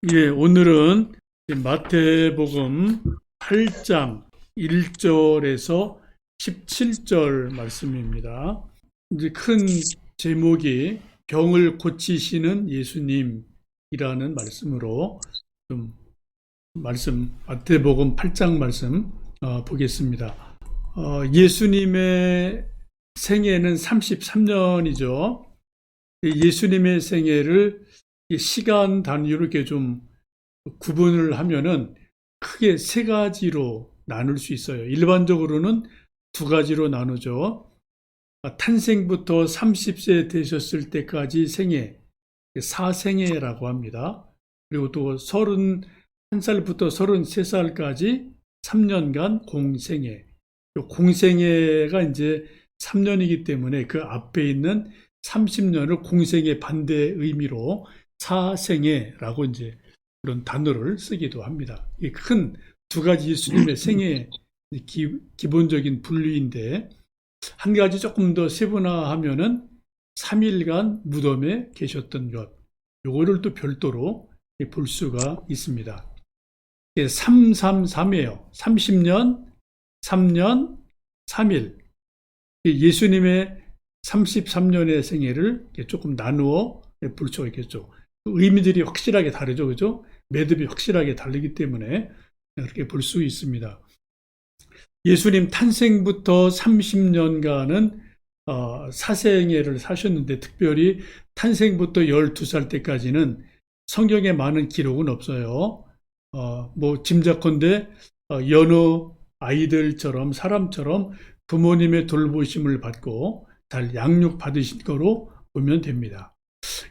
예, 오늘은 마태복음 8장 1절에서 17절 말씀입니다. 이제 큰 제목이 병을 고치시는 예수님이라는 말씀으로 좀 마태복음 8장 말씀 보겠습니다. 예수님의 생애는 33년이죠. 예수님의 생애를 시간 단위로 이렇게 좀 구분을 하면은 크게 세 가지로 나눌 수 있어요. 일반적으로는 두 가지로 나누죠. 탄생부터 30세 되셨을 때까지 생애, 사생애라고 합니다. 그리고 또 31살부터 33살까지 3년간 공생애. 공생애가 이제 3년이기 때문에 그 앞에 있는 30년을 공생의 반대 의미로 사생애라고 이제 그런 단어를 쓰기도 합니다. 이 큰 두 가지 예수님의 생애 기본적인 분류인데, 한 가지 조금 더 세분화하면은 3일간 무덤에 계셨던 것, 요거를 또 별도로 볼 수가 있습니다. 333이에요. 30년, 3년, 3일. 예수님의 33년의 생애를 조금 나누어 볼 수가 있겠죠. 의미들이 확실하게 다르죠. 그죠? 매듭이 확실하게 다르기 때문에 그렇게 볼 수 있습니다. 예수님 탄생부터 30년간은 사생애를 사셨는데, 특별히 탄생부터 12살 때까지는 성경에 많은 기록은 없어요. 뭐 짐작컨대 여느 아이들처럼, 사람처럼 부모님의 돌보심을 받고 잘 양육받으신 거로 보면 됩니다.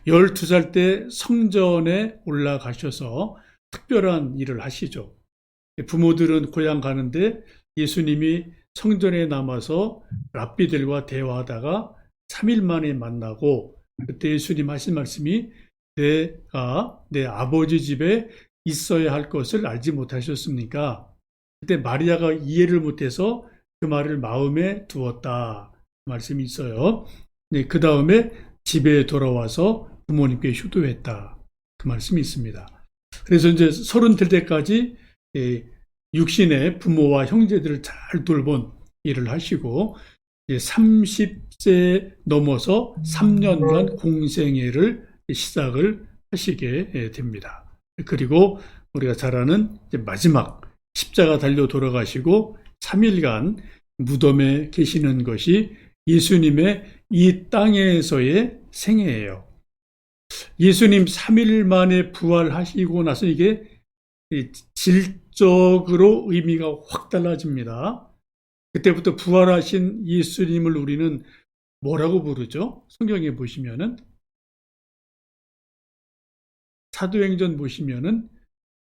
12살 때 성전에 올라가셔서 특별한 일을 하시죠. 부모들은 고향 가는데 예수님이 성전에 남아서 랍비들과 대화하다가 3일 만에 만나고, 그때 예수님 하신 말씀이 내가 내 아버지 집에 있어야 할 것을 알지 못하셨습니까? 그때 마리아가 이해를 못해서 그 말을 마음에 두었다 말씀이 있어요. 네, 그 다음에 집에 돌아와서 부모님께 효도했다 그 말씀이 있습니다. 그래서 이제 30될 때까지 육신의 부모와 형제들을 잘 돌본 일을 하시고, 30세 넘어서 3년간 공생애를 시작을 하시게 됩니다. 그리고 우리가 잘 아는 마지막 십자가 달려 돌아가시고 3일간 무덤에 계시는 것이 예수님의 이 땅에서의 생애예요. 예수님 3일 만에 부활하시고 나서 이게 질적으로 의미가 확 달라집니다. 그때부터 부활하신 예수님을 우리는 뭐라고 부르죠? 성경에 보시면은, 사도행전 보시면은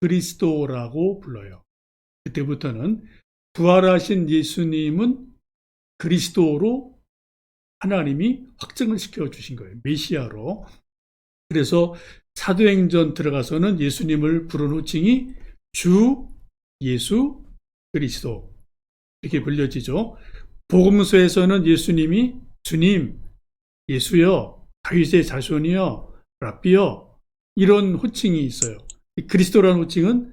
그리스도라고 불러요. 그때부터는 부활하신 예수님은 그리스도로 하나님이 확증을 시켜주신 거예요. 메시아로. 그래서 사도행전 들어가서는 예수님을 부른 호칭이 주 예수 그리스도 이렇게 불려지죠. 복음서에서는 예수님이 주님, 예수여, 다윗의 자손이여, 랍비여, 이런 호칭이 있어요. 그리스도라는 호칭은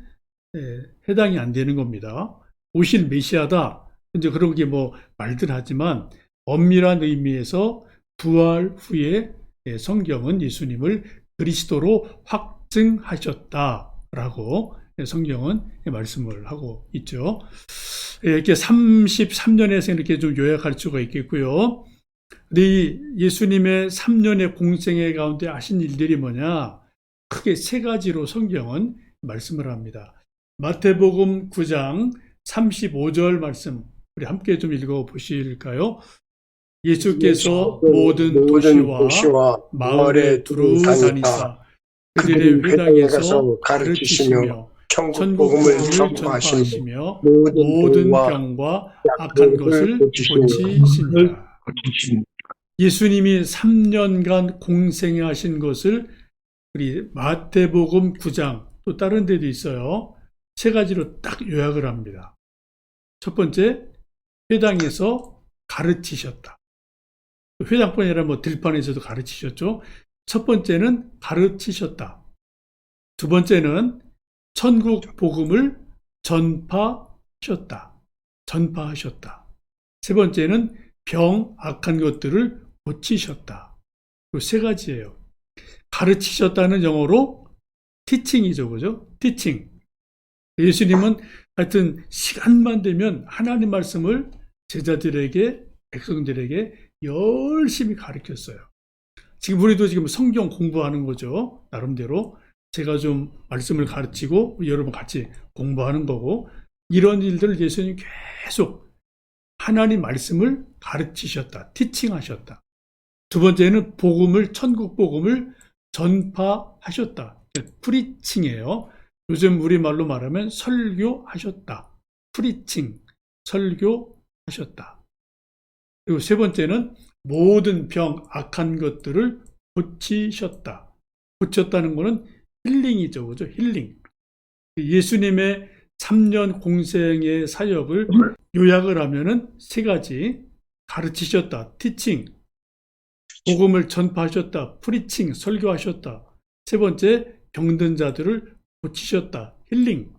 해당이 안 되는 겁니다. 오실 메시아다, 이제 그런 게 뭐 말들 하지만, 엄밀한 의미에서 부활 후에 성경은 예수님을 그리스도로 확증하셨다라고 성경은 말씀을 하고 있죠. 이렇게 33년의 생 이렇게 좀 요약할 수가 있겠고요. 근데 예수님의 3년의 공생애 가운데 하신 일들이 뭐냐? 크게 세 가지로 성경은 말씀을 합니다. 마태복음 9장 35절 말씀, 우리 함께 좀 읽어 보실까요? 예수께서 모든 도시와 마을에 두루 다니사 그들의 회당에서 가르치시며 천국 복음을 전파하시며 모든 병과 악한 것을 고치시니라. 예수님이 3년간 공생하신 것을 우리 마태복음 9장, 또 다른 데도 있어요. 세 가지로 딱 요약을 합니다. 첫 번째, 회당에서 가르치셨다. 회당뿐 아니라 뭐 들판에서도 가르치셨죠. 첫 번째는 가르치셨다. 두 번째는 천국 복음을 전파하셨다. 전파하셨다. 세 번째는 병, 악한 것들을 고치셨다. 이 세 가지예요. 가르치셨다는 영어로 teaching이죠. 그죠? teaching. 예수님은 하여튼 시간만 되면 하나님 말씀을 제자들에게, 백성들에게 열심히 가르쳤어요. 지금 우리도 지금 성경 공부하는 거죠. 나름대로. 제가 좀 말씀을 가르치고 여러분 같이 공부하는 거고, 이런 일들을 예수님이 계속 하나님 말씀을 가르치셨다. 티칭하셨다. 두 번째는 복음을, 천국 복음을 전파하셨다. 프리칭이에요. 요즘 우리말로 말하면 설교하셨다. 프리칭, 설교하셨다. 그리고 세 번째는 모든 병, 악한 것들을 고치셨다. 고쳤다는 것은 힐링이죠. 그죠? 힐링. 예수님의 3년 공생의 사역을 요약을 하면은 세 가지. 가르치셨다. 티칭. 복음을 전파하셨다. 프리칭. 설교하셨다. 세 번째, 병든 자들을 고치셨다. 힐링.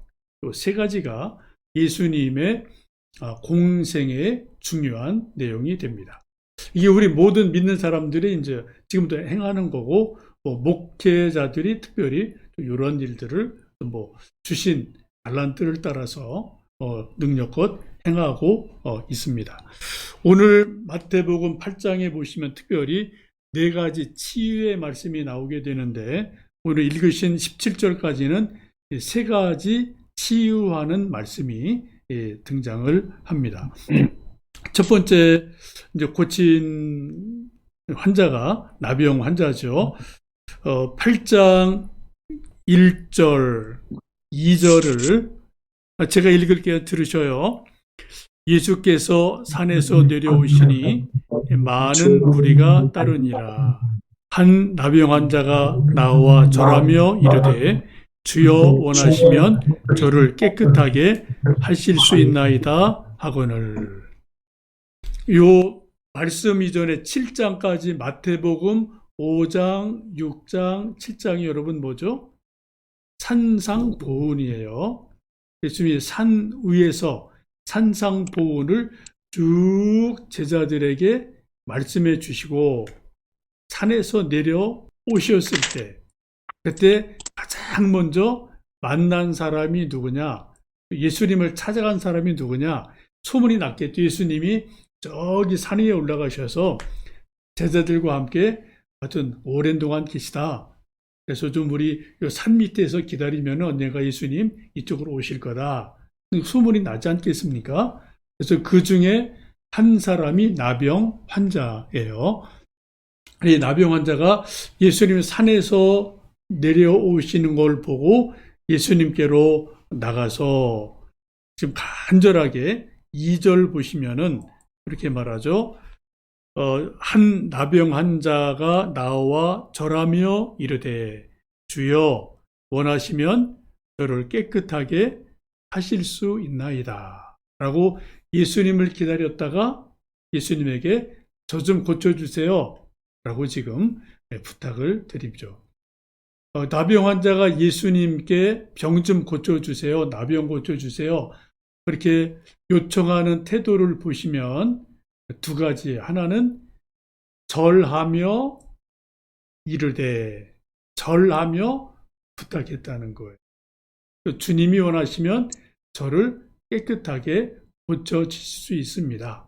이 세 가지가 예수님의 공생의 중요한 내용이 됩니다. 이게 우리 모든 믿는 사람들이 이제 지금도 행하는 거고, 목회자들이 특별히 이런 일들을 주신 달란트를 따라서 능력껏 행하고 있습니다. 오늘 마태복음 8장에 보시면 특별히 네 가지 치유의 말씀이 나오게 되는데, 오늘 읽으신 17절까지는 세 가지 치유하는 말씀이 등장을 합니다. 첫 번째, 이제 고친 환자가 나병 환자죠. 8장 1절, 2절을 제가 읽을게요. 들으셔요. 예수께서 산에서 내려오시니 많은 무리가 따르니라. 한 나병 환자가 나와 절하며 이르되 주여 원하시면 저를 깨끗하게 하실 수 있나이다 하거늘. 요 말씀 이전에 7장까지 마태복음 5장, 6장, 7장이 여러분 뭐죠? 산상보훈이에요. 예수님이 산 위에서 산상보훈을 쭉 제자들에게 말씀해 주시고 산에서 내려오셨을 때, 그때 가장 먼저 만난 사람이 누구냐? 예수님을 찾아간 사람이 누구냐? 소문이 났겠죠. 예수님이 저기 산 위에 올라가셔서 제자들과 함께 하여튼 오랜 동안 계시다. 그래서 좀 우리 산 밑에서 기다리면 언젠가 예수님 이쪽으로 오실 거다. 소문이 나지 않겠습니까? 그래서 그 중에 한 사람이 나병 환자예요. 이 나병 환자가 예수님 산에서 내려오시는 걸 보고 예수님께로 나가서 지금 간절하게 2절 보시면은 이렇게 말하죠. 한 나병 환자가 나와 절하며 이르되 주여 원하시면 저를 깨끗하게 하실 수 있나이다 라고 예수님을 기다렸다가 예수님에게 저 좀 고쳐주세요 라고 지금 부탁을 드리죠. 나병 환자가 예수님께 병 좀 고쳐주세요, 나병 고쳐주세요 그렇게 요청하는 태도를 보시면 두 가지. 하나는 절하며 이르되, 절하며 부탁했다는 거예요. 주님이 원하시면 저를 깨끗하게 고쳐주실 수 있습니다.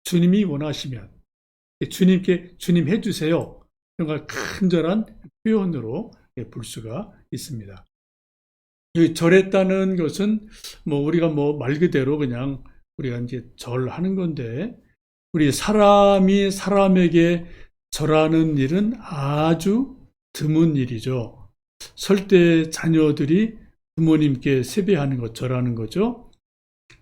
주님이 원하시면. 주님께 주님 해주세요. 이런 간절한 표현으로 볼 수가 있습니다. 이 절했다는 것은 우리가 말 그대로 그냥 우리가 이제 절하는 건데, 우리 사람이 사람에게 절하는 일은 아주 드문 일이죠. 설때 자녀들이 부모님께 세배하는 것, 절하는 거죠.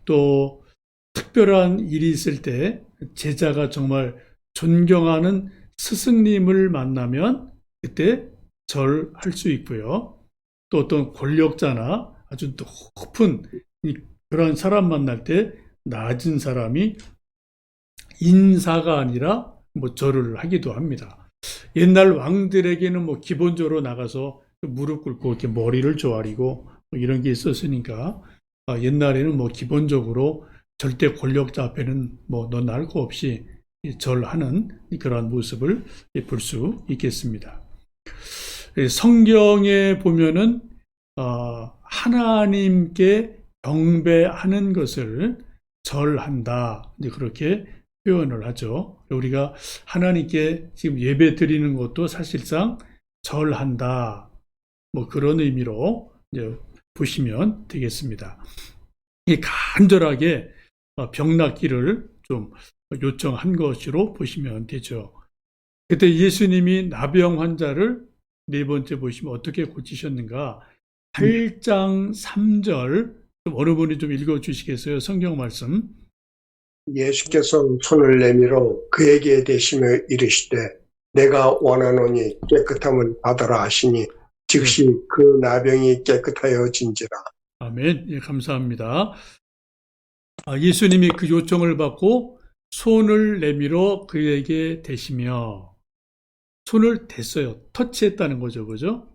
또 특별한 일이 있을 때 제자가 정말 존경하는 스승님을 만나면 그때 절할 수 있고요. 또 어떤 권력자나 아주 높은 그런 사람 만날 때 낮은 사람이 인사가 아니라 절을 하기도 합니다. 옛날 왕들에게는 기본적으로 나가서 무릎 꿇고 이렇게 머리를 조아리고 뭐 이런 게 있었으니까 옛날에는 뭐 기본적으로 절대 권력자 앞에는 뭐 너 날 거 없이 절하는 그러한 모습을 볼 수 있겠습니다. 성경에 보면은 하나님께 경배하는 것을 절한다, 이제 그렇게 표현을 하죠. 우리가 하나님께 지금 예배 드리는 것도 사실상 절한다, 뭐 그런 의미로 이제 보시면 되겠습니다. 이 간절하게 병 낫기를 좀 요청한 것으로 보시면 되죠. 그때 예수님이 나병 환자를 네 번째 보시면 어떻게 고치셨는가? 8장 3절 어느 분이 좀 읽어주시겠어요? 성경 말씀. 예수께서 손을 내밀어 그에게 대시며 이르시되 내가 원하노니 깨끗함을 받아라 하시니 즉시 그 나병이 깨끗하여진지라. 아멘. 예, 감사합니다. 예수님이 그 요청을 받고 손을 내밀어 그에게 대시며, 손을 댔어요. 터치했다는 거죠. 그죠?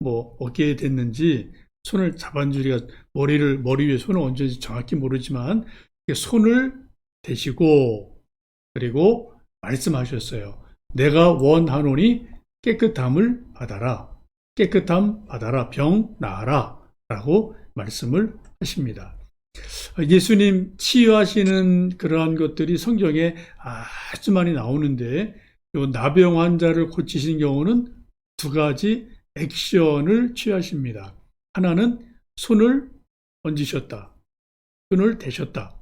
뭐 어깨에 댔는지 손을 잡았는지 우리가 머리 위에 손을 얹은지 정확히 모르지만 손을 대시고 그리고 말씀하셨어요. 내가 원하노니 깨끗함을 받아라. 깨끗함 받아라. 병 나아라. 라고 말씀을 하십니다. 예수님 치유하시는 그러한 것들이 성경에 아주 많이 나오는데 이 나병 환자를 고치신 경우는 두 가지 액션을 취하십니다. 하나는 손을 얹으셨다. 손을 대셨다.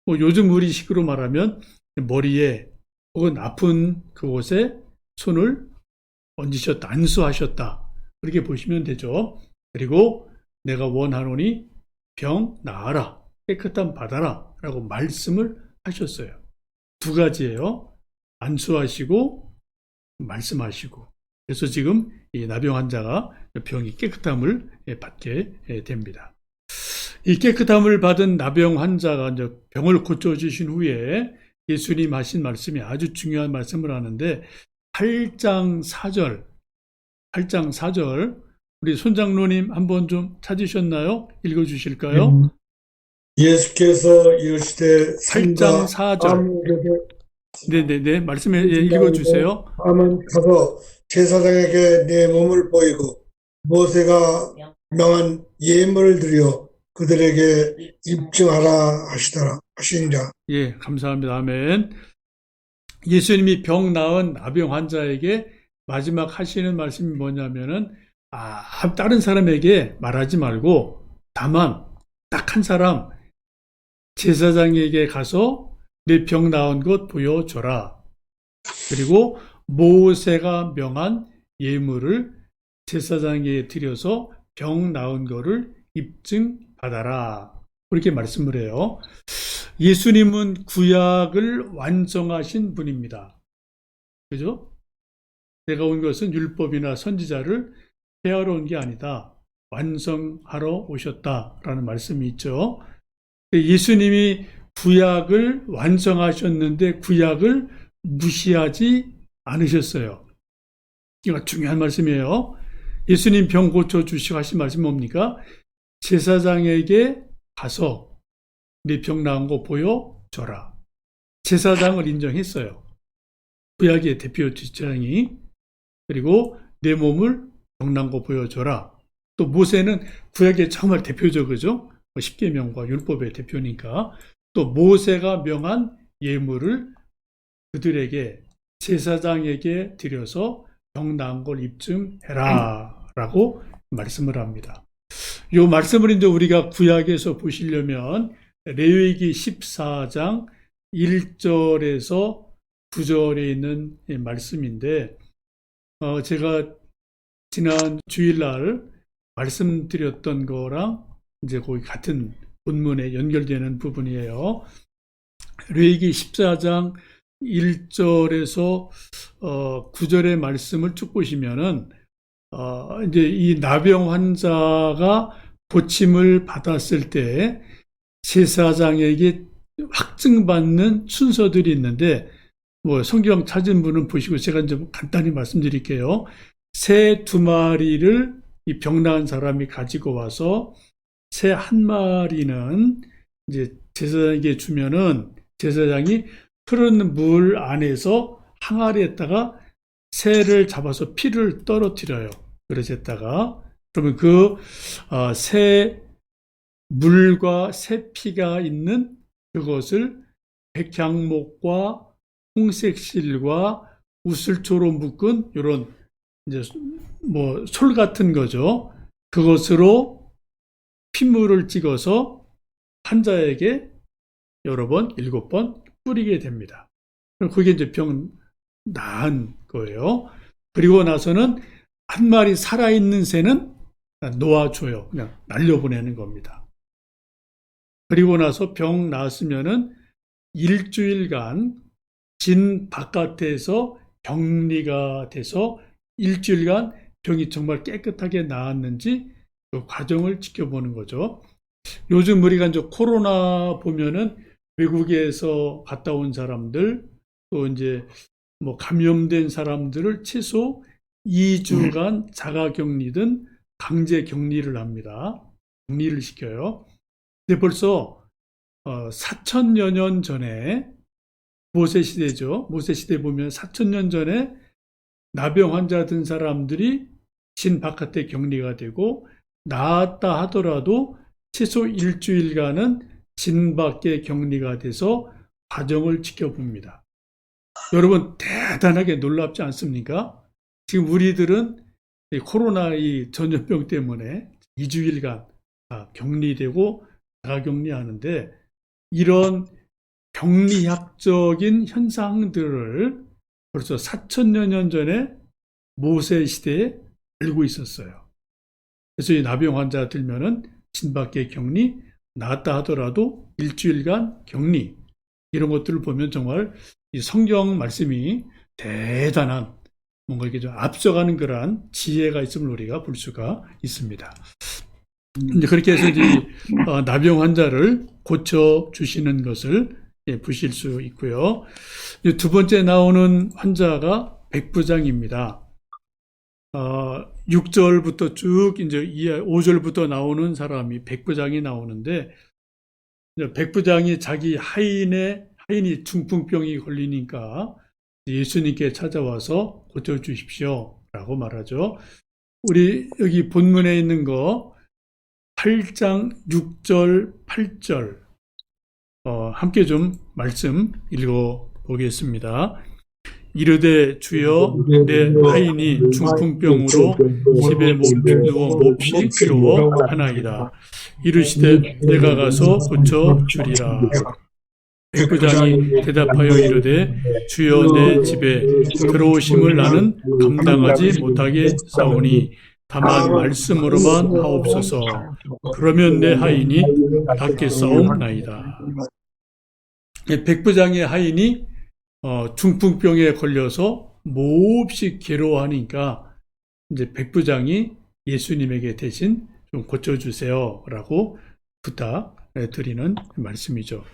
뭐 요즘 우리식으로 말하면 머리에 혹은 아픈 그곳에 손을 얹으셨다. 안수하셨다. 그렇게 보시면 되죠. 그리고 내가 원하노니 병 나아라. 깨끗함 받아라. 라고 말씀을 하셨어요. 두 가지예요. 안수하시고 말씀하시고. 그래서 지금 이 나병 환자가 병이 깨끗함을 받게 됩니다. 이 깨끗함을 받은 나병 환자가 이제 병을 고쳐주신 후에 예수님 하신 말씀이 아주 중요한 말씀을 하는데 8장 4절 우리 손장로님 한번 좀 찾으셨나요? 읽어주실까요? 예수께서 이르시되 8장 4절. 네네네. 말씀해 읽어주세요. 다만 가서 제사장에게 내 몸을 보이고 모세가 명한 예물을 드려 그들에게 입증하라 하시니라. 예, 감사합니다. 아멘. 예수님이 병 나은 나병 환자에게 마지막 하시는 말씀이 뭐냐면은 다른 사람에게 말하지 말고 다만 딱 한 사람 제사장에게 가서 내 병 나은 것 보여줘라. 그리고 모세가 명한 예물을 제사장에게 드려서 병 나은 거를 입증받아라. 그렇게 말씀을 해요. 예수님은 구약을 완성하신 분입니다. 그죠? 내가 온 것은 율법이나 선지자를 폐하러 온 게 아니다. 완성하러 오셨다라는 말씀이 있죠. 예수님이 구약을 완성하셨는데 구약을 무시하지 않으셨어요. 이거 중요한 말씀이에요. 예수님 병 고쳐주시고 하신 말씀이 뭡니까? 제사장에게 가서 네 병 나은 거 보여줘라. 제사장을 인정했어요. 구약의 대표 제사장이. 그리고 내 몸을 병 나은 거 보여줘라. 또 모세는 구약의 정말 대표적이죠. 십계명과 율법의 대표니까. 또 모세가 명한 예물을 그들에게 제사장에게 드려서 병 나은 걸 입증해라 라고 말씀을 합니다. 이 말씀을 이제 우리가 구약에서 보시려면 레위기 14장 1절에서 9절에 있는 말씀인데 제가 지난 주일날 말씀드렸던 거랑 이제 거기 같은 본문에 연결되는 부분이에요. 레위기 14장 1절에서 9절의 말씀을 쭉 보시면은 이제 이 나병 환자가 고침을 받았을 때 제사장에게 확증받는 순서들이 있는데 뭐 성경 찾은 분은 보시고 제가 이제 간단히 말씀드릴게요. 새 2마리를 이 병나은 사람이 가지고 와서 새 1마리는 이제 제사장에게 주면은 제사장이 흐르는 물 안에서 항아리에다가 새를 잡아서 피를 떨어뜨려요. 그러셨다가 그러면 새 물과 새 피가 있는 그것을 백향목과 홍색실과 우슬초로 묶은 이런 이제 뭐 솔 같은 거죠. 그것으로 핏물을 찍어서 환자에게 여러 번, 7번 뿌리게 됩니다. 그럼 그게 이제 병 나은 거예요. 그리고 나서는 1마리 살아있는 새는 놓아줘요. 그냥 날려보내는 겁니다. 그리고 나서 병 나았으면은 일주일간 진 바깥에서 격리가 돼서 일주일간 병이 정말 깨끗하게 나았는지 그 과정을 지켜보는 거죠. 요즘 우리가 이제 코로나 보면은 외국에서 갔다 온 사람들 또 이제 뭐 감염된 사람들을 최소 2주간 자가격리든 강제 격리를 합니다. 격리를 시켜요. 근데 벌써 4천여 년 전에 모세시대죠. 모세시대 보면 4천년 전에 나병 환자 든 사람들이 진 바깥에 격리가 되고 나았다 하더라도 최소 일주일간은 진 밖에 격리가 돼서 과정을 지켜봅니다. 여러분 대단하게 놀랍지 않습니까? 지금 우리들은 이 코로나 이 전염병 때문에 2주일간 격리되고 자가격리하는데 이런 병리학적인 현상들을 벌써 4천여 년 전에 모세 시대에 알고 있었어요. 그래서 이 나병 환자 들면은 진밖에 격리, 나았다 하더라도 일주일간 격리 이런 것들을 보면 정말 이 성경 말씀이 대단한 뭔가 이렇게 좀 앞서가는 그러한 지혜가 있음을 우리가 볼 수가 있습니다. 이제 그렇게 해서 이제 나병 환자를 고쳐 주시는 것을 보실 수 있고요. 2번째 나오는 환자가 백부장입니다. 6절부터 쭉 이제 5절부터 나오는 사람이 백부장이 나오는데 백부장이 자기 하인이 중풍병이 걸리니까 예수님께 찾아와서 고쳐 주십시오 라고 말하죠. 우리 여기 본문에 있는 거 8장 6절 8절 함께 좀 말씀 읽어보겠습니다. 이르되 주여 내 하인이 중풍병으로 집에 누워 몹시 괴로워하나이다. 이르시되 내가 가서 고쳐 주리라. 백부장이 대답하여 이르되 주여 내 집에 들어오심을 나는 감당하지 못하게 싸우니 다만 말씀으로만 하옵소서. 그러면 내 하인이 낫게 싸움나이다. 백부장의 하인이 중풍병에 걸려서 몹시 괴로워하니까 이제 백부장이 예수님에게 대신 좀 고쳐주세요라고 부탁드리는 말씀이죠.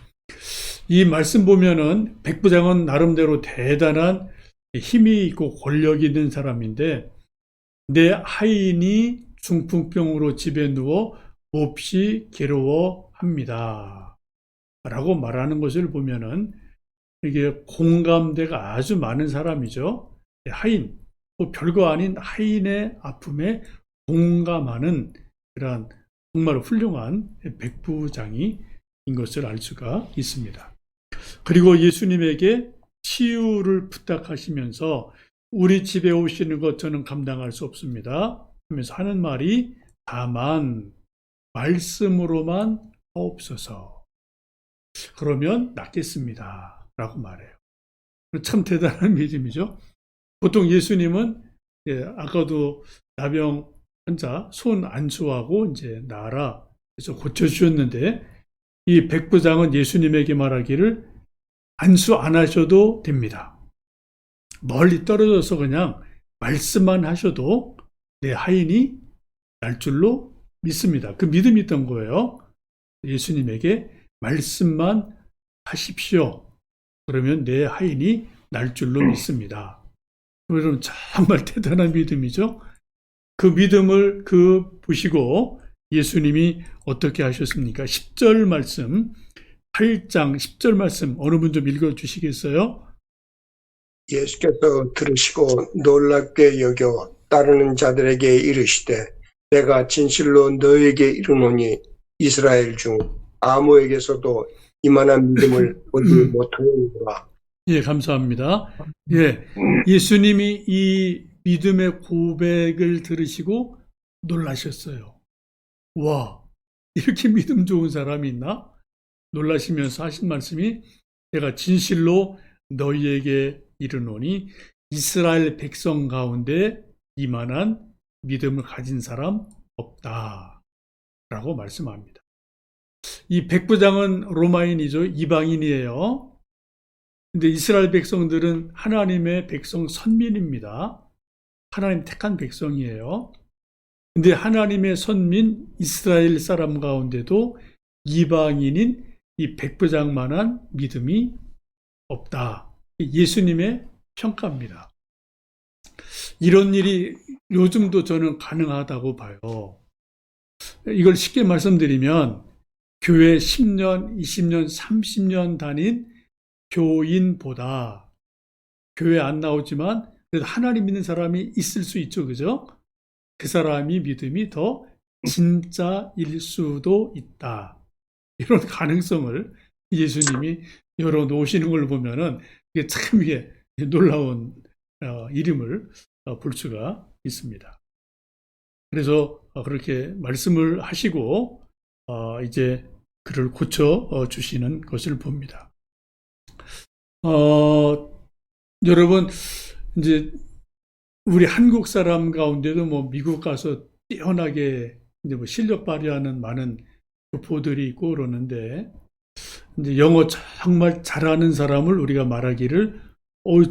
이 말씀 보면은 백부장은 나름대로 대단한 힘이 있고 권력이 있는 사람인데 내 하인이 중풍병으로 집에 누워 몹시 괴로워합니다. 라고 말하는 것을 보면은 이게 공감대가 아주 많은 사람이죠. 하인, 뭐 별거 아닌 하인의 아픔에 공감하는 그런 정말 훌륭한 백부장인 것을 알 수가 있습니다. 그리고 예수님에게 치유를 부탁하시면서 우리 집에 오시는 것 저는 감당할 수 없습니다 하면서 하는 말이 다만 말씀으로만 하옵소서. 그러면 낫겠습니다 라고 말해요. 참 대단한 믿음이죠. 보통 예수님은 아까도 나병 환자 손 안수하고 이제 나아라 그래서 고쳐주셨는데 이 백부장은 예수님에게 말하기를 안수 안 하셔도 됩니다. 멀리 떨어져서 그냥 말씀만 하셔도 내 하인이 날 줄로 믿습니다. 그 믿음이 있던 거예요. 예수님에게 말씀만 하십시오. 그러면 내 하인이 날 줄로 믿습니다. 여러분 정말 대단한 믿음이죠. 그 믿음을 보시고 예수님이 어떻게 하셨습니까? 10절 말씀, 8장 10절 말씀 어느 분 좀 읽어주시겠어요? 예수께서 들으시고 놀랍게 여겨 따르는 자들에게 이르시되 내가 진실로 너에게 이르노니 이스라엘 중 아무에게서도 이만한 믿음을 얻지 못하느니라. 예, 감사합니다. 예, 예수님이 이 믿음의 고백을 들으시고 놀라셨어요. 와, 이렇게 믿음 좋은 사람이 있나? 놀라시면서 하신 말씀이 내가 진실로 너희에게 이르노니 이스라엘 백성 가운데 이만한 믿음을 가진 사람 없다 라고 말씀합니다. 이 백부장은 로마인이죠. 이방인이에요. 근데 이스라엘 백성들은 하나님의 백성 선민입니다. 하나님 택한 백성이에요. 근데 하나님의 선민 이스라엘 사람 가운데도 이방인인 이 백부장만한 믿음이 없다. 예수님의 평가입니다. 이런 일이 요즘도 저는 가능하다고 봐요. 이걸 쉽게 말씀드리면 교회 10년, 20년, 30년 다닌 교인보다 교회 안 나오지만 그래도 하나님 믿는 사람이 있을 수 있죠. 그죠? 그 사람이 믿음이 더 진짜일 수도 있다. 이런 가능성을 예수님이 열어놓으시는 걸 보면은 이게 참 이게 놀라운 일임을 볼 수가 있습니다. 그래서 그렇게 말씀을 하시고 이제 그를 고쳐 주시는 것을 봅니다. 여러분 이제 우리 한국 사람 가운데도 뭐 미국 가서 뛰어나게 이제 뭐 실력 발휘하는 많은 교포들이 있고 그러는데 이제 영어 정말 잘하는 사람을 우리가 말하기를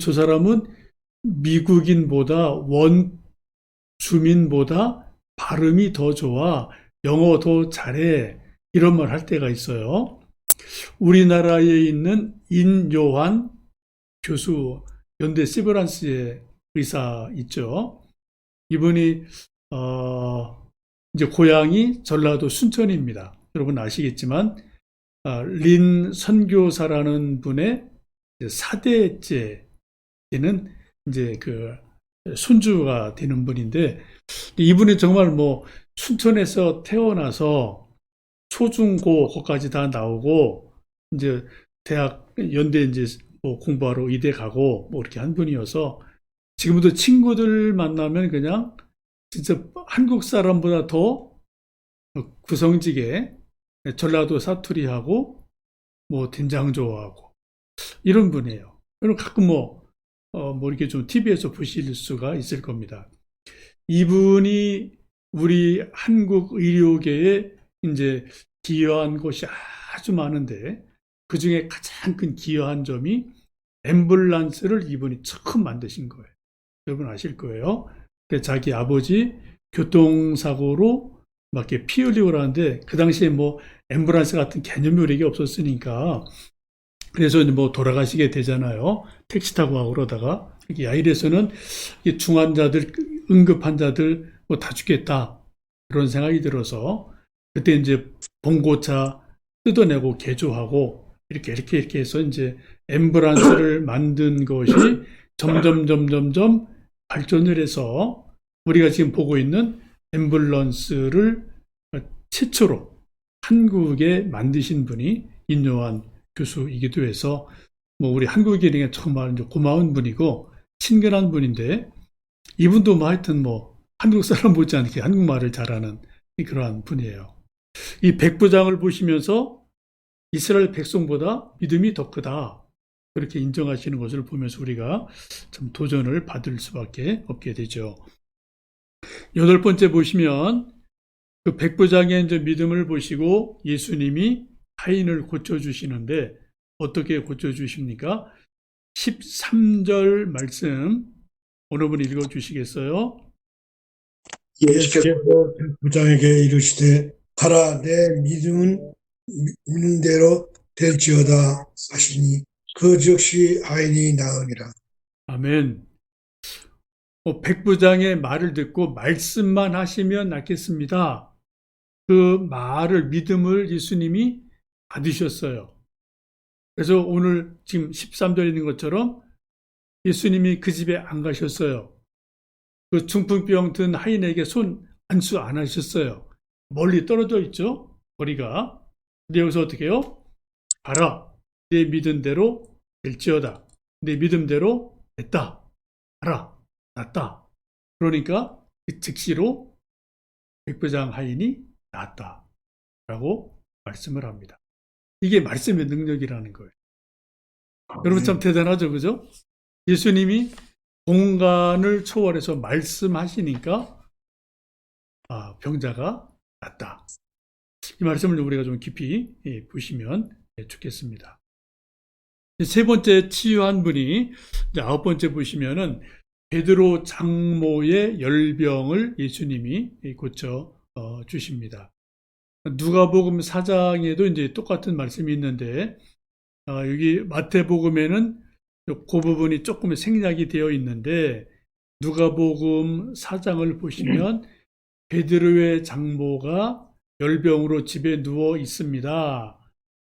저 사람은 미국인보다 원주민보다 발음이 더 좋아, 영어 더 잘해, 이런 말 할 때가 있어요. 우리나라에 있는 인요한 교수, 연대 시브란스의 의사 있죠. 이분이 이제 고향이 전라도 순천입니다. 여러분 아시겠지만 린 선교사라는 분의 4대째는 이제 그 손주가 되는 분인데 이분이 정말 뭐 순천에서 태어나서 초중고까지 다 나오고 이제 대학 연대 이제 뭐 공부하러 의대 가고 뭐 이렇게 한 분이어서 지금도 친구들 만나면 그냥 진짜 한국 사람보다 더 구성지게 전라도 사투리하고 뭐 된장 좋아하고 이런 분이에요. 그럼 가끔 뭐 이렇게 좀 TV에서 보실 수가 있을 겁니다. 이분이 우리 한국 의료계에 이제 기여한 것이 아주 많은데 그 중에 가장 큰 기여한 점이 앰뷸런스를 이분이 처음 만드신 거예요. 여러분 아실 거예요. 자기 아버지 교통사고로 막 이렇게 피 흘리고 그러는데 그 당시에 뭐 앰뷸런스 같은 개념이 우리에게 없었으니까 그래서 뭐 돌아가시게 되잖아요. 택시 타고 가고 그러다가 야일에서는 중환자들, 응급환자들 뭐 다 죽겠다 그런 생각이 들어서 그때 이제 봉고차 뜯어내고 개조하고 이렇게 해서 이제 앰뷸런스를 만든 것이 점점 발전을 해서 우리가 지금 보고 있는 앰뷸런스를 최초로 한국에 만드신 분이 인요한 교수이기도 해서 뭐 우리 한국인에게 정말 고마운 분이고 친근한 분인데 이분도 뭐 하여튼 뭐 한국 사람 못지않게 한국말을 잘하는 그러한 분이에요. 이 백부장을 보시면서 이스라엘 백성보다 믿음이 더 크다 그렇게 인정하시는 것을 보면서 우리가 좀 도전을 받을 수밖에 없게 되죠. 8번째 보시면 그 백부장의 이제 믿음을 보시고 예수님이 하인을 고쳐주시는데 어떻게 고쳐주십니까? 13절 말씀 어느 분 읽어주시겠어요? 예수께서 부장에게 이르시되 가라 내 믿음은 믿는 대로 될지어다 하시니 그 즉시 하인이 나으니라. 아멘. 백부장의 말을 듣고 말씀만 하시면 낫겠습니다. 그 말을, 믿음을 예수님이 받으셨어요. 그래서 오늘 지금 13절에 있는 것처럼 예수님이 그 집에 안 가셨어요. 그 중풍병 든 하인에게 손 안수 안 하셨어요. 멀리 떨어져 있죠, 거리가. 근데 여기서 어떻게 해요? 가라, 내 믿은 대로 될지어다. 내 믿음대로 됐다. 가라, 낫다. 그러니까 즉시로 백부장 하인이 낫다 라고 말씀을 합니다. 이게 말씀의 능력이라는 거예요. 여러분 참 대단하죠, 그죠? 예수님이 공간을 초월해서 말씀하시니까 병자가 낫다. 이 말씀을 우리가 좀 깊이 보시면 좋겠습니다. 세 번째 치유한 분이, 이제 9번째 보시면은 베드로 장모의 열병을 예수님이 고쳐 주십니다. 누가복음 4장에도 이제 똑같은 말씀이 있는데, 여기 마태복음에는 그 부분이 조금 생략이 되어 있는데, 누가복음 4장을 보시면 베드로의 장모가 열병으로 집에 누워 있습니다.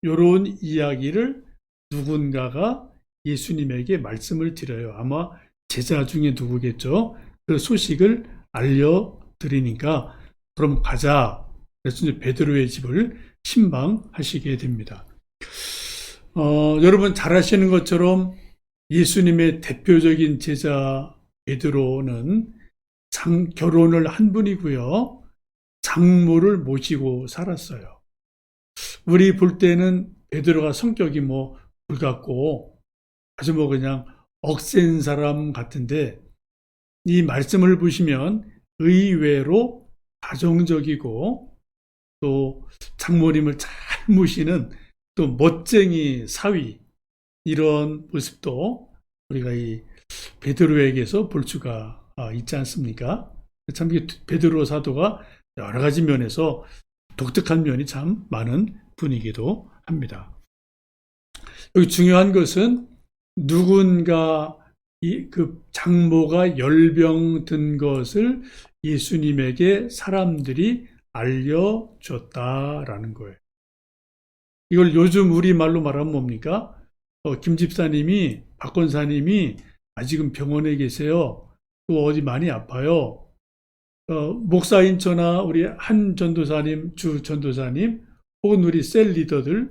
이런 이야기를 누군가가 예수님에게 말씀을 드려요. 아마 제자 중에 누구겠죠. 그 소식을 알려드리니까 그럼 가자. 그래서 이제 베드로의 집을 신방하시게 됩니다. 여러분 잘 아시는 것처럼 예수님의 대표적인 제자 베드로는 결혼을 한 분이고요. 장모를 모시고 살았어요. 우리 볼 때는 베드로가 성격이 불같고 아주 그냥 억센 사람 같은데, 이 말씀을 보시면 의외로 가정적이고 또 장모님을 잘 모시는 또 멋쟁이 사위, 이런 모습도 우리가 이 베드로에게서 볼 수가 있지 않습니까? 참 베드로 사도가 여러 가지 면에서 독특한 면이 참 많은 분이기도 합니다. 여기 중요한 것은 누군가 그 장모가 열병 든 것을 예수님에게 사람들이 알려줬다라는 거예요. 이걸 요즘 우리말로 말하면 뭡니까? 김 집사님이, 박 권사님이 아직은 병원에 계세요. 또 어디 많이 아파요. 목사인 저나 우리 한 전도사님, 주 전도사님, 혹은 우리 셀 리더들,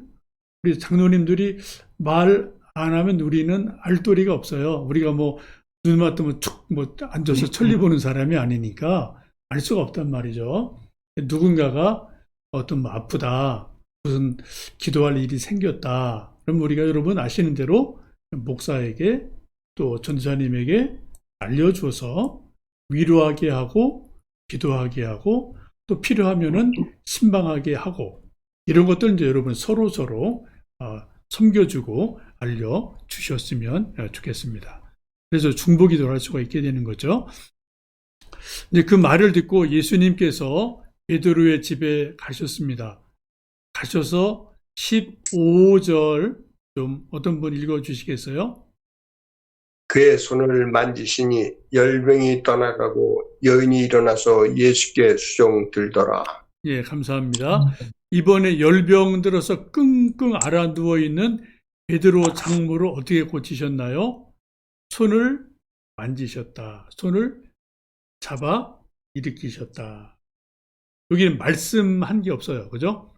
우리 장로님들이 말 안 하면 우리는 알도리가 없어요. 우리가 눈만 뜨면 툭 앉아서 천리 보는 사람이 아니니까 알 수가 없단 말이죠. 누군가가 아프다, 무슨 기도할 일이 생겼다. 그럼 우리가 여러분 아시는 대로 목사에게 또 전도사님에게 알려줘서 위로하게 하고 기도하게 하고 또 필요하면은 신방하게 하고, 이런 것들 이제 여러분 서로 섬겨주고 알려주셨으면 좋겠습니다. 그래서 중보기도를 할 수가 있게 되는 거죠. 이제 그 말을 듣고 예수님께서 베드로의 집에 가셨습니다. 가셔서 15절 좀 어떤 분 읽어주시겠어요? 그의 손을 만지시니 열병이 떠나가고 여인이 일어나서 예수께 수종 들더라. 예, 감사합니다. 이번에 열병 들어서 끙끙 앓아 누워있는 베드로 장모를 어떻게 고치셨나요? 손을 만지셨다. 손을 잡아 일으키셨다. 여기는 말씀한 게 없어요. 그죠?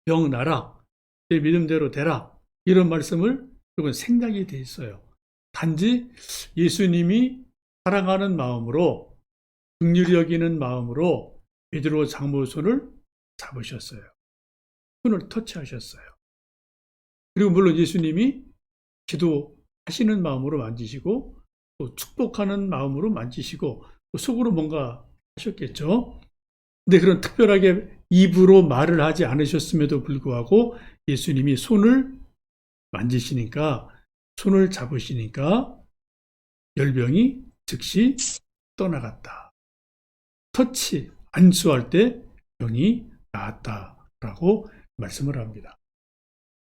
병 나라, 내 믿음대로 되라. 이런 말씀을 이건 생략이 돼 있어요. 단지 예수님이 사랑하는 마음으로, 긍휼히 여기는 마음으로 베드로 장모 손을 잡으셨어요. 손을 터치하셨어요. 그리고 물론 예수님이 기도하시는 마음으로 만지시고 또 축복하는 마음으로 만지시고 또 속으로 뭔가 하셨겠죠. 근데 그런 특별하게 입으로 말을 하지 않으셨음에도 불구하고 예수님이 손을 만지시니까, 손을 잡으시니까 열병이 즉시 떠나갔다. 터치, 안수할 때 병이 나았다라고 말씀을 합니다.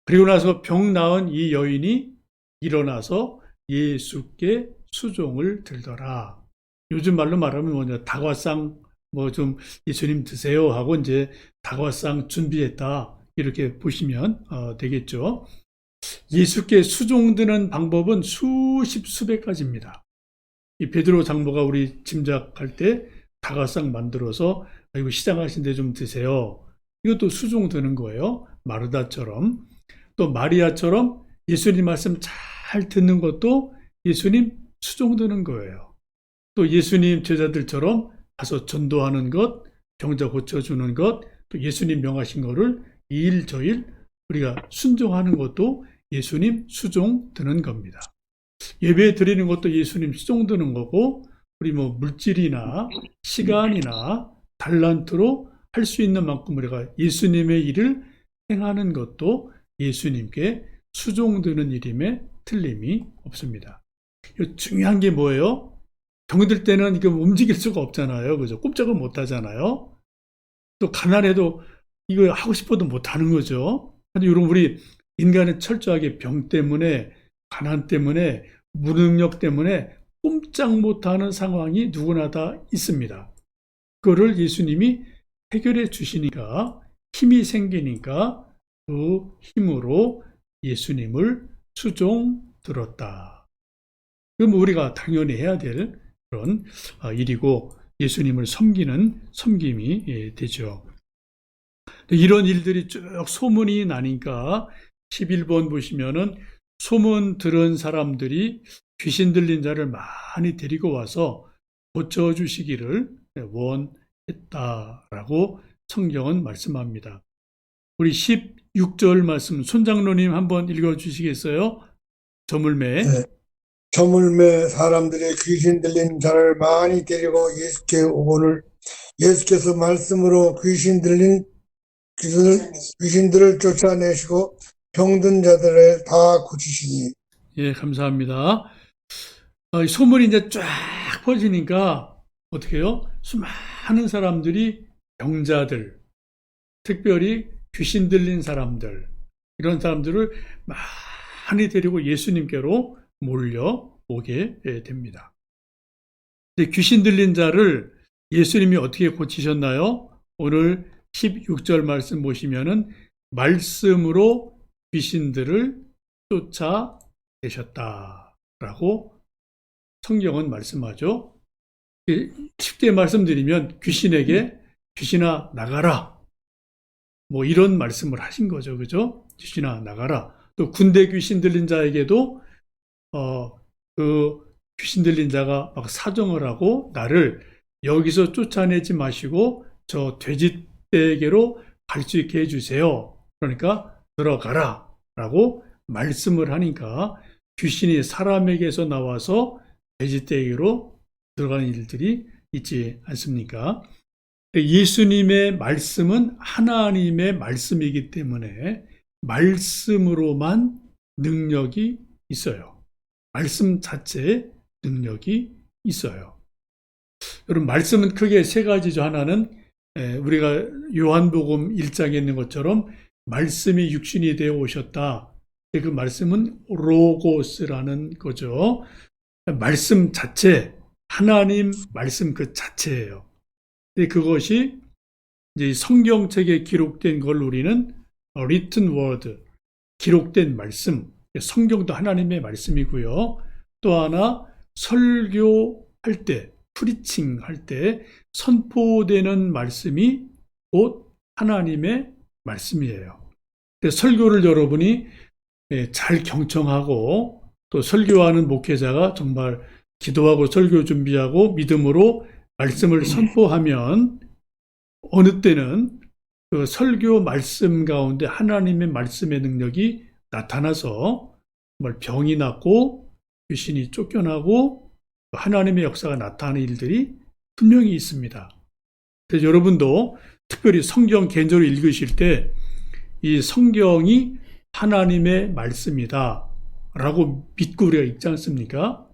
그리고 나서 병 나은 이 여인이 일어나서 예수께 수종을 들더라. 요즘 말로 말하면 뭐냐, 다과상 뭐 좀 예수님 드세요 하고 이제 다과상 준비했다. 이렇게 보시면 되겠죠. 예수께 수종드는 방법은 수십 수백 가지입니다. 이 베드로 장로가 우리 짐작할 때 다과상 만들어서 이거 시장하신데 좀 드세요. 이것도 수종드는 거예요. 마르다처럼. 또 마리아처럼 예수님 말씀 잘 듣는 것도 예수님 수종드는 거예요. 또 예수님 제자들처럼 가서 전도하는 것, 병자 고쳐주는 것, 또 예수님 명하신 거를 이 일 저 일 우리가 순종하는 것도 예수님 수종 드는 겁니다. 예배 드리는 것도 예수님 수종 드는 거고, 우리 뭐 물질이나 시간이나 달란트로 할 수 있는 만큼 우리가 예수님의 일을 행하는 것도 예수님께 수종 드는 일임에 틀림이 없습니다. 중요한 게 뭐예요? 병들 때는 이거 움직일 수가 없잖아요. 그죠? 꼼짝을 못 하잖아요. 또 가난해도 이거 하고 싶어도 못 하는 거죠. 여러분, 우리 인간은 철저하게 병 때문에, 가난 때문에, 무능력 때문에 꼼짝 못 하는 상황이 누구나 다 있습니다. 그거를 예수님이 해결해 주시니까 힘이 생기니까 그 힘으로 예수님을 수종 들었다. 그럼 우리가 당연히 해야 될 그런 일이고 예수님을 섬기는 섬김이 되죠. 이런 일들이 쭉 소문이 나니까 11번 보시면은 소문 들은 사람들이 귀신 들린 자를 많이 데리고 와서 고쳐주시기를 원했다라고 성경은 말씀합니다. 우리 16절 말씀 손장로님 한번 읽어주시겠어요? 저물매. 네. 저물매 사람들의 귀신 들린 자를 많이 데리고 예수께 오거늘 예수께서 말씀으로 귀신들을 쫓아내시고 병든 자들을 다 고치시니. 예, 감사합니다. 소문이 이제 쫙 퍼지니까 어떻게 해요? 수많은 사람들이 병자들, 특별히 귀신 들린 사람들, 이런 사람들을 많이 데리고 예수님께로 몰려오게 됩니다. 근데 귀신 들린 자를 예수님이 어떻게 고치셨나요? 오늘 16절 말씀 보시면은 말씀으로 귀신들을 쫓아내셨다라고 성경은 말씀하죠. 쉽게 말씀드리면 귀신에게 귀신아 나가라. 뭐 이런 말씀을 하신 거죠. 그죠? 귀신아 나가라. 또 군대 귀신 들린 자에게도 그 귀신 들린 자가 막 사정을 하고 나를 여기서 쫓아내지 마시고 저 돼지떼에게로 갈 수 있게 해주세요. 그러니까 들어가라 라고 말씀을 하니까 귀신이 사람에게서 나와서 돼지떼에게로 들어가는 일들이 있지 않습니까? 예수님의 말씀은 하나님의 말씀이기 때문에 말씀으로만 능력이 있어요. 말씀 자체에 능력이 있어요. 여러분, 말씀은 크게 세 가지죠. 하나는 우리가 요한복음 1장에 있는 것처럼 말씀이 육신이 되어 오셨다. 그 말씀은 로고스라는 거죠. 말씀 자체, 하나님 말씀 그 자체예요. 근데 그것이 이제 성경책에 기록된 걸 우리는 written word, 기록된 말씀, 성경도 하나님의 말씀이고요. 또 하나 설교할 때, 프리칭 할 때 선포되는 말씀이 곧 하나님의 말씀이에요. 설교를 여러분이 잘 경청하고 또 설교하는 목회자가 정말 기도하고 설교 준비하고 믿음으로 말씀을 선포하면 어느 때는 그 설교 말씀 가운데 하나님의 말씀의 능력이 나타나서 정말 병이 낫고 귀신이 쫓겨나고 하나님의 역사가 나타나는 일들이 분명히 있습니다. 그래서 여러분도 특별히 성경 개인적으로 읽으실 때 이 성경이 하나님의 말씀이다 라고 믿고 우리가 읽지 않습니까?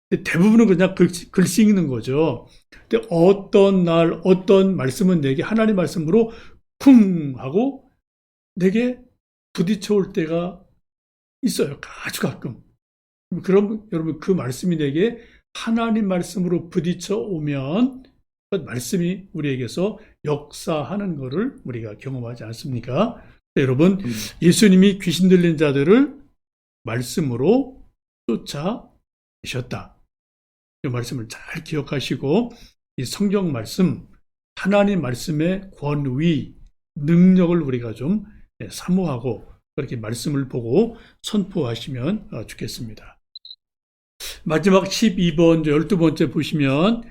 대부분은 그냥 글씨 읽는 거죠. 근데 어떤 날 어떤 말씀은 내게 하나님 말씀으로 쿵 하고 내게 부딪혀 올 때가 있어요. 아주 가끔. 그럼 여러분 그 말씀이 내게 하나님 말씀으로 부딪혀 오면 그 말씀이 우리에게서 역사하는 것을 우리가 경험하지 않습니까? 여러분, 예수님이 귀신 들린 자들을 말씀으로 쫓아내셨다. 이 말씀을 잘 기억하시고 이 성경 말씀, 하나님 말씀의 권위, 능력을 우리가 좀 사모하고 그렇게 말씀을 보고 선포하시면 좋겠습니다. 마지막 12번, 12번째 보시면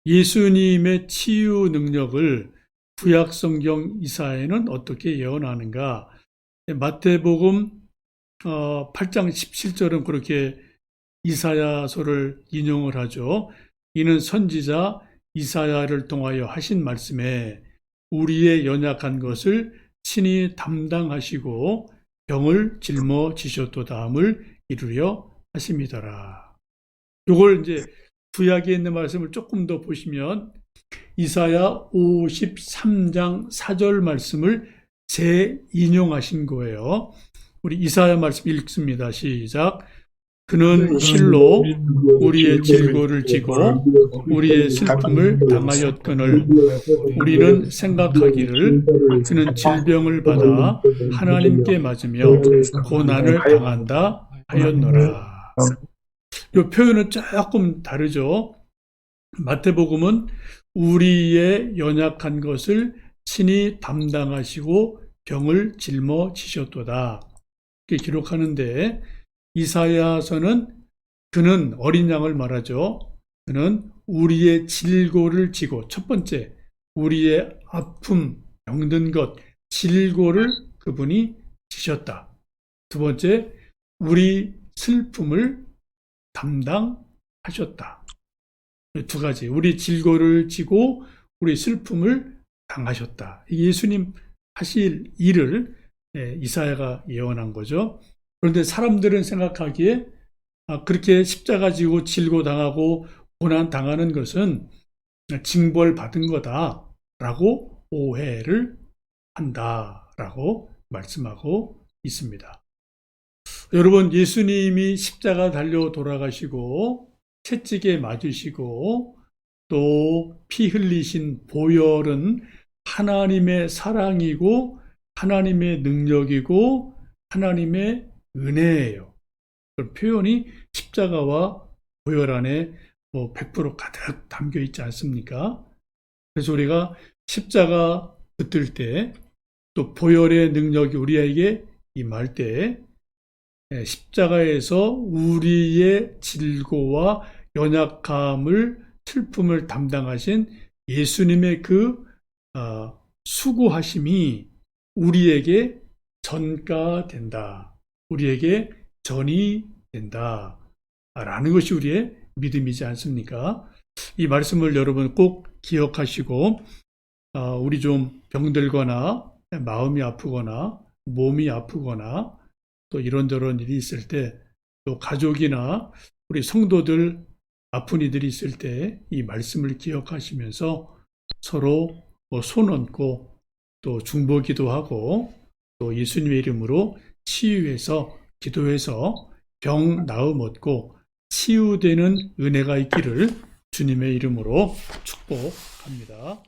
예수님의 치유 능력을 구약 성경 이사야는 어떻게 예언하는가? 마태복음 8장 17절은 그렇게 이사야서를 인용을 하죠. 이는 선지자 이사야를 통하여 하신 말씀에 우리의 연약한 것을 친히 담당하시고 병을 짊어지셨도다함을 이루려 하심이더라. 요걸 이제 구약에 있는 말씀을 조금 더 보시면 이사야 53장 4절 말씀을 재인용하신 거예요. 우리 이사야 말씀 읽습니다. 시작. 그는 실로 우리의 질고를 지고 우리의 슬픔을 당하였거늘 우리는 생각하기를 그는 질병을 받아 하나님께 맞으며 고난을 당한다 하였노라. 이 표현은 조금 다르죠. 마태복음은 우리의 연약한 것을 친히 담당하시고 병을 짊어지셨도다 이렇게 기록하는데 이사야서는 그는 어린 양을 말하죠. 그는 우리의 질고를 지고 첫 번째 우리의 아픔, 병든 것, 질고를 그분이 지셨다. 두 번째 우리 슬픔을 담당하셨다. 두 가지 우리 질고를 지고 우리 슬픔을 당하셨다. 예수님 하실 일을 이사야가 예언한 거죠. 그런데 사람들은 생각하기에 그렇게 십자가 지고 질고 당하고 고난 당하는 것은 징벌 받은 거다라고 오해를 한다라고 말씀하고 있습니다. 여러분, 예수님이 십자가 달려 돌아가시고 채찍에 맞으시고 또 피 흘리신 보혈은 하나님의 사랑이고 하나님의 능력이고 하나님의 은혜예요. 그 표현이 십자가와 보혈 안에 100% 가득 담겨 있지 않습니까? 그래서 우리가 십자가 붙들 때 또 보혈의 능력이 우리에게 임할 때 십자가에서 우리의 질고와 연약함을 슬픔을 담당하신 예수님의 그 수고하심이 우리에게 전가된다. 우리에게 전이 된다. 라는 것이 우리의 믿음이지 않습니까? 이 말씀을 여러분 꼭 기억하시고 우리 좀 병들거나 마음이 아프거나 몸이 아프거나 또 이런저런 일이 있을 때 또 가족이나 우리 성도들 아픈 이들이 있을 때 이 말씀을 기억하시면서 서로 손 얹고 또 중보기도 하고 또 예수님의 이름으로 치유해서 기도해서 병 나음 얻고 치유되는 은혜가 있기를 주님의 이름으로 축복합니다.